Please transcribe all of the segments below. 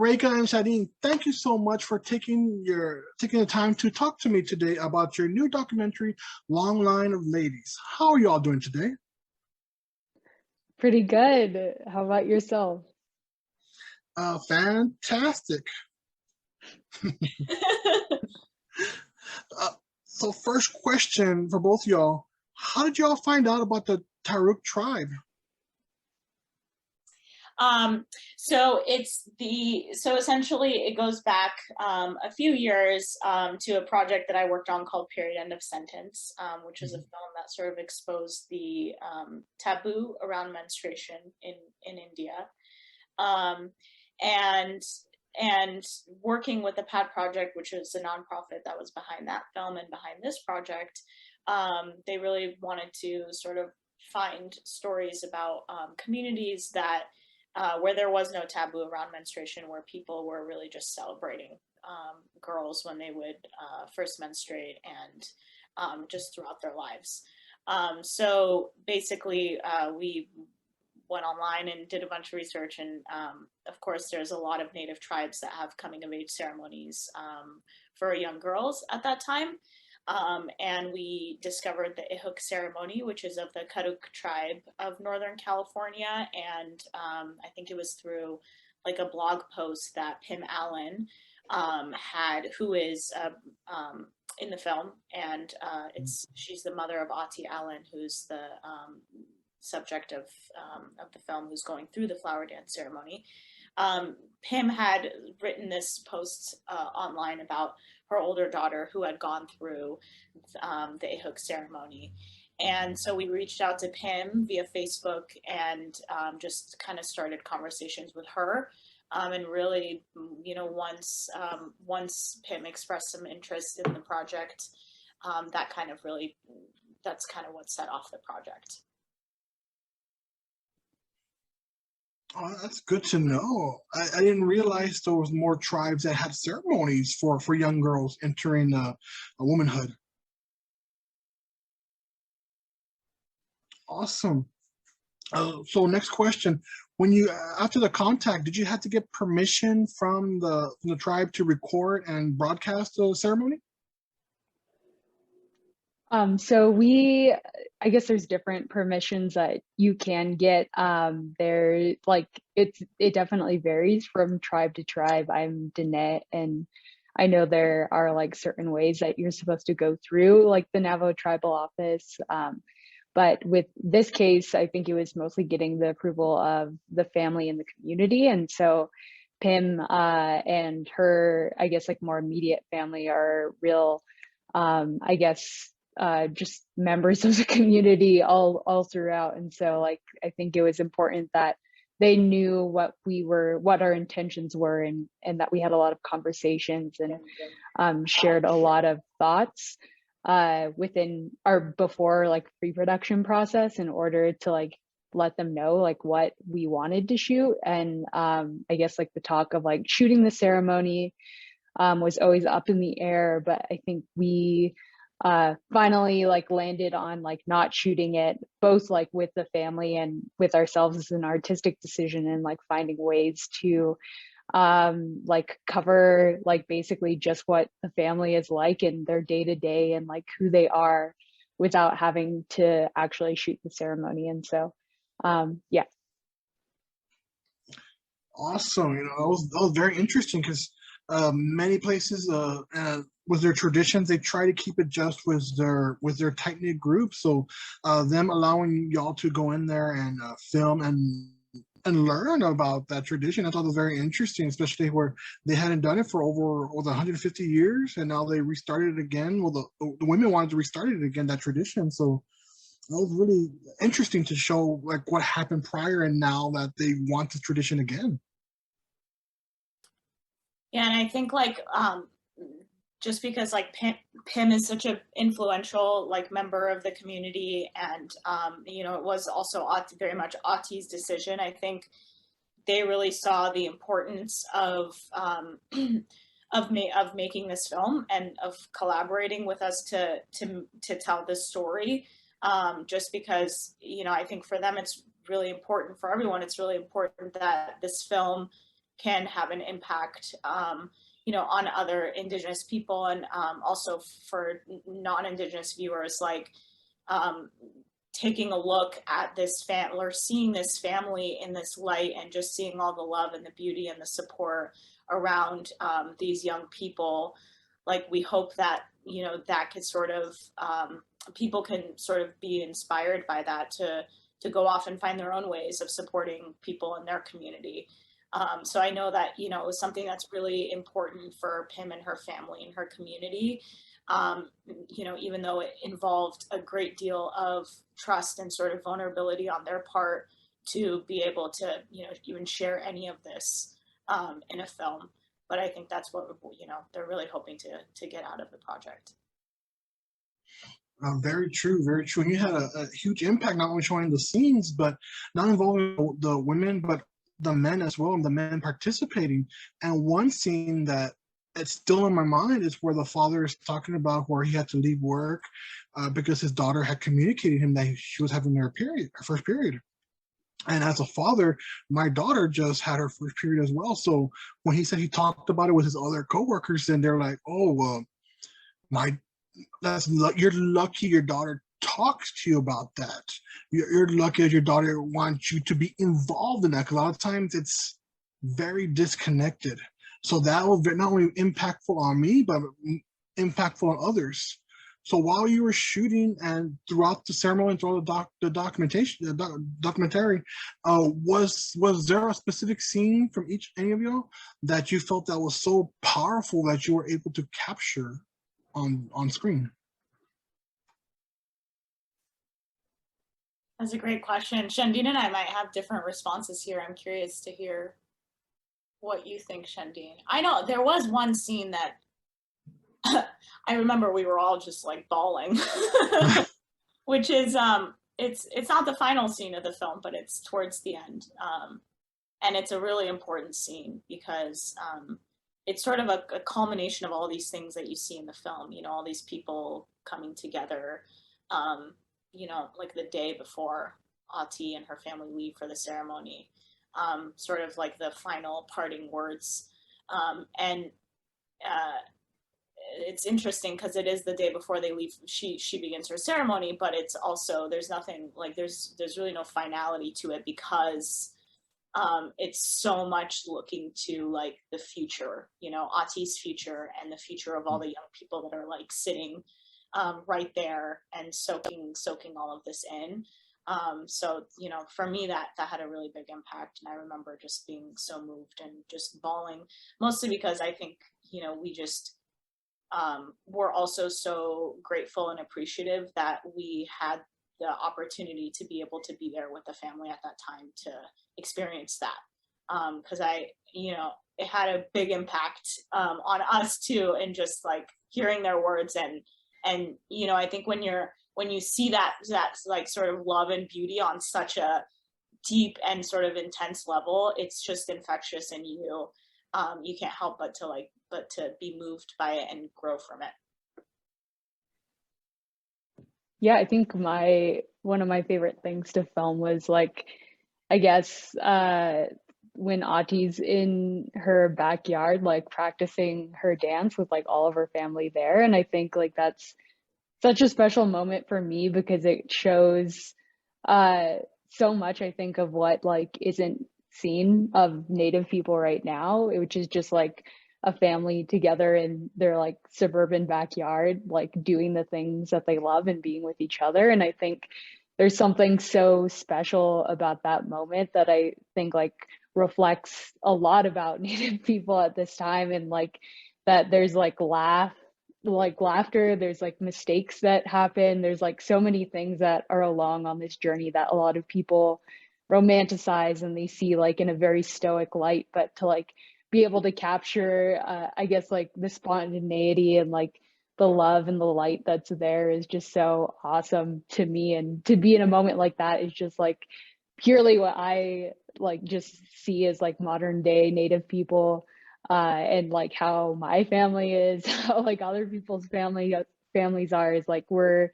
Rayka and Shaandiin, thank you so much for taking the time to talk to me today about your new documentary, Long Line of Ladies. How are you all doing today? Pretty good. How about yourself? Fantastic. So first question for both y'all, how did y'all find out about the Taruk Tribe? So essentially it goes back a few years to a project that I worked on called Period End of Sentence, which is a film that sort of exposed the taboo around menstruation in India. And working with the PAD Project, which is a nonprofit that was behind that film and behind this project, they really wanted to sort of find stories about communities that where there was no taboo around menstruation, where people were really just celebrating girls when they would first menstruate and just throughout their lives. So basically, we went online and did a bunch of research, and of course there's a lot of native tribes that have coming of age ceremonies for young girls at that time. And we discovered the Ihuk ceremony, which is of the Taruk Tribe of Northern California. And I think it was through like a blog post that Pim Allen had, who is in the film, and she's the mother of Ati Allen, who's the subject of the film, who's going through the flower dance ceremony. Pim had written this post online about her older daughter who had gone through the Ihuk ceremony. And so we reached out to Pim via Facebook and just kind of started conversations with her. And really, once Pim expressed some interest in the project, that's kind of what set off the project. Oh, that's good to know. I didn't realize there was more tribes that had ceremonies for young girls entering a womanhood. Awesome. So next question: when you after the contact, did you have to get permission from the tribe to record and broadcast the ceremony? So I guess there's different permissions that you can get. There, like, it definitely varies from tribe to tribe. I'm Diné, and I know there are like certain ways that you're supposed to go through, like the Navajo tribal office. But with this case, I think it was mostly getting the approval of the family and the community. And so Pim and her, I guess, like more immediate family are real, I guess, just members of the community all throughout. And so like I think it was important that they knew what our intentions were, and that we had a lot of conversations and shared a lot of thoughts within our before like pre-production process, in order to like let them know like what we wanted to shoot. And I guess like the talk of like shooting the ceremony was always up in the air, but I think we finally like landed on like not shooting it, both like with the family and with ourselves, as an artistic decision, and like finding ways to like cover like basically just what the family is like in their day-to-day and like who they are, without having to actually shoot the ceremony. And so yeah. Awesome. That was very interesting, because many places with their traditions, they try to keep it just with their tight-knit group. So them allowing y'all to go in there and film and learn about that tradition, I thought was very interesting, especially where they hadn't done it for over 150 years, and now they restarted it again. Well, the women wanted to restart it again, that tradition. So that was really interesting to show like what happened prior and now that they want the tradition again. Yeah, and I think like just because like Pim is such an influential like member of the community, and it was also very much Ati's decision. I think they really saw the importance of making this film and of collaborating with us to tell this story. Just because I think for them it's really important, for everyone it's really important that this film can have an impact, you know, on other Indigenous people, and also for non-Indigenous viewers, like taking a look at this family, or seeing this family in this light, and just seeing all the love and the beauty and the support around these young people. Like, we hope that, you know, that could sort of, people can sort of be inspired by that to go off and find their own ways of supporting people in their community. So I know that, you know, it was something that's really important for Pim and her family and her community. You know, even though it involved a great deal of trust and sort of vulnerability on their part to be able to, you know, even share any of this in a film. But I think that's what, you know, they're really hoping to get out of the project. Very true, very true. And you had a huge impact, not only showing the scenes, but not involving the women, but the men as well, and the men participating. And one scene that it's still in my mind is where the father is talking about where he had to leave work because his daughter had communicated him that she was having her period, her first period. And as a father, my daughter just had her first period as well. So when he said he talked about it with his other coworkers, and they're like, "Oh, my you're lucky your daughter talks to you about that. You're lucky that your daughter wants you to be involved in that, because a lot of times it's very disconnected." So that was not only impactful on me, but impactful on others. So while you were shooting and throughout the ceremony and throughout the documentation, documentary, was there a specific scene from any of you that you felt that was so powerful that you were able to capture on screen? That's a great question. Shaandiin and I might have different responses here. I'm curious to hear what you think, Shaandiin. I know there was one scene that I remember we were all just like bawling, which is it's not the final scene of the film, but it's towards the end, and it's a really important scene because it's sort of a culmination of all these things that you see in the film. You know, all these people coming together. You know, like the day before Ati and her family leave for the ceremony, sort of like the final parting words, and. It's interesting because it is the day before they leave. She begins her ceremony, but it's also, there's nothing like, there's really no finality to it, because it's so much looking to like the future, you know, Ati's future and the future of all the young people that are like sitting right there and soaking all of this in. So, you know, for me, that had a really big impact, and I remember just being so moved and just bawling, mostly because I think, you know, we just we're also so grateful and appreciative that we had the opportunity to be able to be there with the family at that time to experience that. Because you know, it had a big impact on us too, and just like hearing their words, and you know, I think when you see that like sort of love and beauty on such a deep and sort of intense level, it's just infectious, and you can't help but to be moved by it and grow from it. Yeah, I think one of my favorite things to film was like, I guess when Ati's in her backyard, like practicing her dance with like all of her family there. And I think like that's such a special moment for me because it shows so much, I think, of what like isn't seen of Native people right now, which is just like a family together in their like suburban backyard, like doing the things that they love and being with each other. And I think there's something so special about that moment that I think like reflects a lot about Native people at this time, and like that there's like laughter, there's like mistakes that happen, there's like so many things that are along on this journey that a lot of people romanticize and they see like in a very stoic light, but to like be able to capture I guess like the spontaneity and like the love and the light that's there is just so awesome to me. And to be in a moment like that is just like purely what I like just see as like modern day Native people, and like how my family is, how like other people's families are, is like we're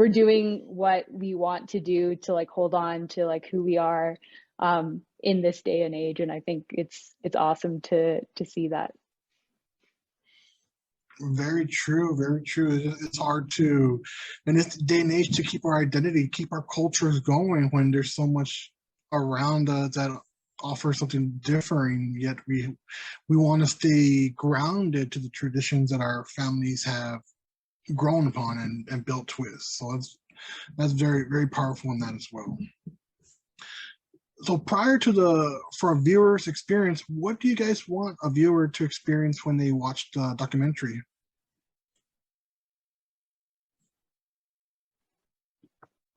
doing what we want to do to like hold on to like who we are in this day and age. And I think it's awesome to see that. Very true, very true. It's hard to, in this day and age, to keep our identity, keep our cultures going when there's so much around us that offers something different. Yet we want to stay grounded to the traditions that our families have grown upon and built with. So that's very, very powerful in that as well. So prior to for a viewer's experience, what do you guys want a viewer to experience when they watch the documentary?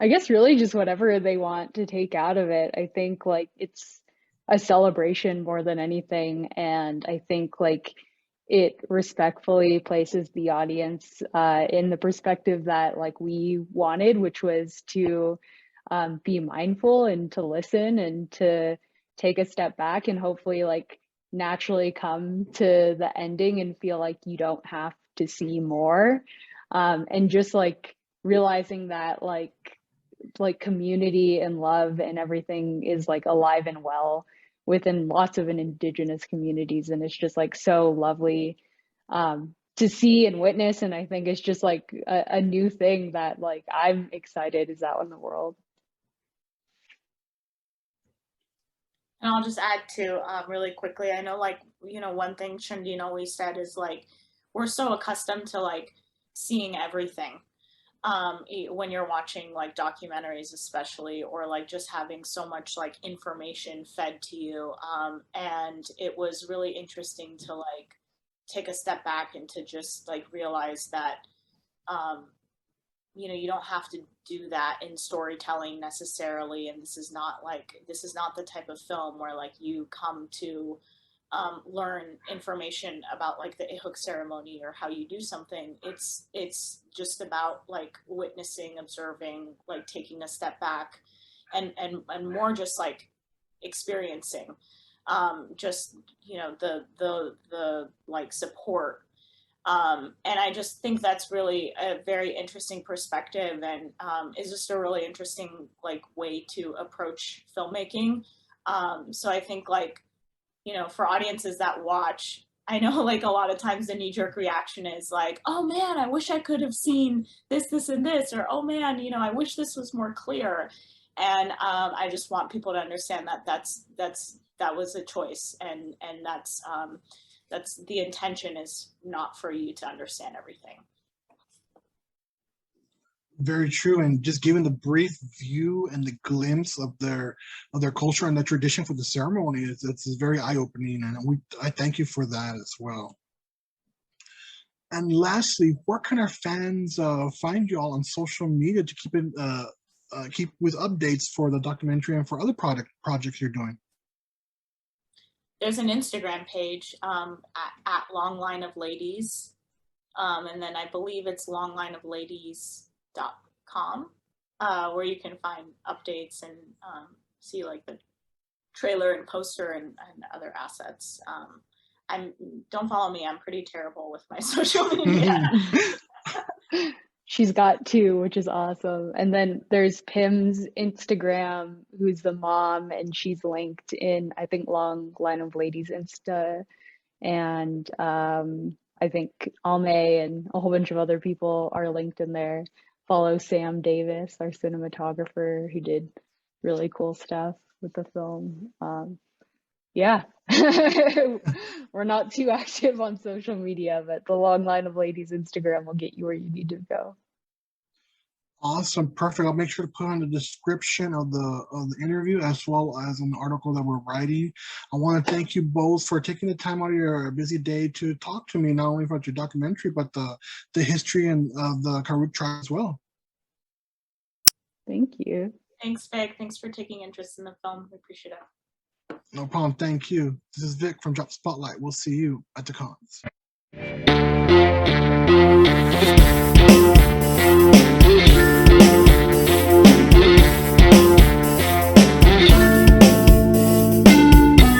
I guess really just whatever they want to take out of it. I think like it's a celebration more than anything. And I think like it respectfully places the audience in the perspective that like we wanted, which was to be mindful and to listen and to take a step back and hopefully like naturally come to the ending and feel like you don't have to see more. And just like realizing that like community and love and everything is like alive and well within lots of indigenous communities. And it's just like so lovely to see and witness. And I think it's just like a new thing that like I'm excited is out in the world. And I'll just add to really quickly, I know like, you know, one thing Shaandiin always said is like, we're so accustomed to like seeing everything when you're watching like documentaries especially, or like just having so much like information fed to you. And it was really interesting to like take a step back and to just like realize that you know, you don't have to do that in storytelling necessarily, and this is not the type of film where like you come to learn information about like the ihuk ceremony or how you do something. It's just about like witnessing, observing, like taking a step back, and more just like experiencing just, you know, the like support. And I just think that's really a very interesting perspective, and is just a really interesting like way to approach filmmaking. So I think like, you know, for audiences that watch, I know like a lot of times the knee-jerk reaction is like, oh man, I wish I could have seen this, and this, or oh man, you know, I wish this was more clear. And I just want people to understand that that was a choice, and that's the intention is not for you to understand everything. Very true, and just giving the brief view and the glimpse of their culture and their tradition for the ceremony, it's very eye-opening, and I thank you for that as well. And lastly, where can our fans find you all on social media to keep with updates for the documentary and for other projects you're doing? There's an Instagram page at Long Line of Ladies, and then I believe it's longlineofladies.com, where you can find updates and see like the trailer and poster and other assets. Don't follow me, I'm pretty terrible with my social media. She's got two, which is awesome. And then there's Pim's Instagram, who's the mom, and she's linked in, I think, Long Line of Ladies Insta. And I think Alme and a whole bunch of other people are linked in there. Follow Sam Davis, our cinematographer, who did really cool stuff with the film. Yeah, we're not too active on social media, but the Long Line of Ladies Instagram will get you where you need to go. Awesome, perfect. I'll make sure to put on the description of the interview as well as an article that we're writing. I want to thank you both for taking the time out of your busy day to talk to me, not only about your documentary, but the history and the Taruk Tribe as well. Thank you. Thanks, Vic. Thanks for taking interest in the film. We appreciate it. No problem. Thank you. This is Vic from Drop Spotlight. We'll see you at the cons.